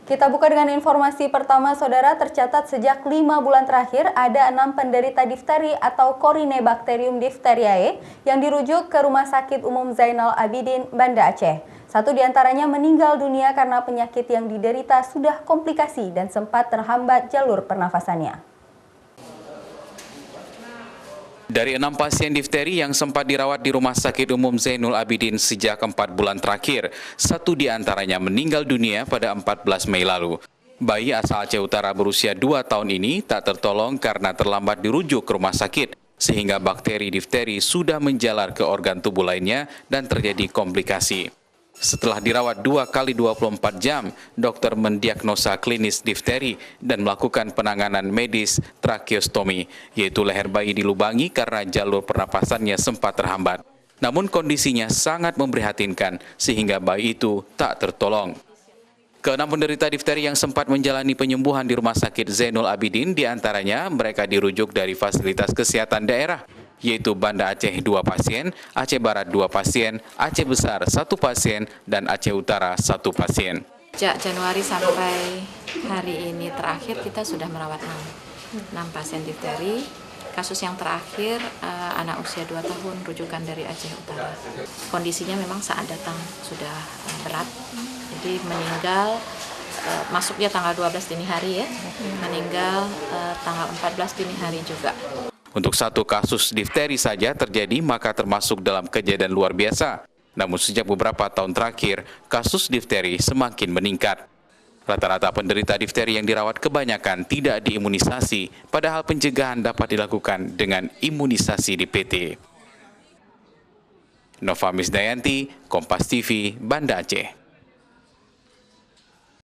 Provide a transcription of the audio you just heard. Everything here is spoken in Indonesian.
Kita buka dengan informasi pertama, Saudara. Tercatat sejak 5 bulan terakhir ada 6 penderita difteri atau Corynebacterium diphtheriae yang dirujuk ke Rumah Sakit Umum Zainal Abidin, Banda Aceh. Satu diantaranya meninggal dunia karena penyakit yang diderita sudah komplikasi dan sempat terhambat jalur pernafasannya. Dari 6 pasien difteri yang sempat dirawat di Rumah Sakit Umum Zainul Abidin sejak 4 bulan terakhir, satu diantaranya meninggal dunia pada 14 Mei lalu. Bayi asal Aceh Utara berusia 2 tahun ini tak tertolong karena terlambat dirujuk ke rumah sakit, sehingga bakteri difteri sudah menjalar ke organ tubuh lainnya dan terjadi komplikasi. Setelah dirawat 2 kali 24 jam, dokter mendiagnosa klinis difteri dan melakukan penanganan medis tracheostomi, yaitu leher bayi dilubangi karena jalur pernapasannya sempat terhambat. Namun kondisinya sangat memprihatinkan sehingga bayi itu tak tertolong. Keenam penderita difteri yang sempat menjalani penyembuhan di Rumah Sakit Zainul Abidin, diantaranya mereka dirujuk dari fasilitas kesehatan daerah, yaitu Banda Aceh 2 pasien, Aceh Barat 2 pasien, Aceh Besar 1 pasien, dan Aceh Utara 1 pasien. Sejak Januari sampai hari ini terakhir kita sudah merawat 6 pasien difteri. Kasus yang terakhir anak usia 2 tahun rujukan dari Aceh Utara. Kondisinya memang saat datang sudah berat, jadi meninggal masuknya tanggal 12 dini hari ya, meninggal tanggal 14 dini hari juga. Untuk satu kasus difteri saja terjadi maka termasuk dalam kejadian luar biasa. Namun sejak beberapa tahun terakhir, kasus difteri semakin meningkat. Rata-rata penderita difteri yang dirawat kebanyakan tidak diimunisasi, padahal pencegahan dapat dilakukan dengan imunisasi DPT. Nova Misdayanti, Kompas TV, Banda Aceh.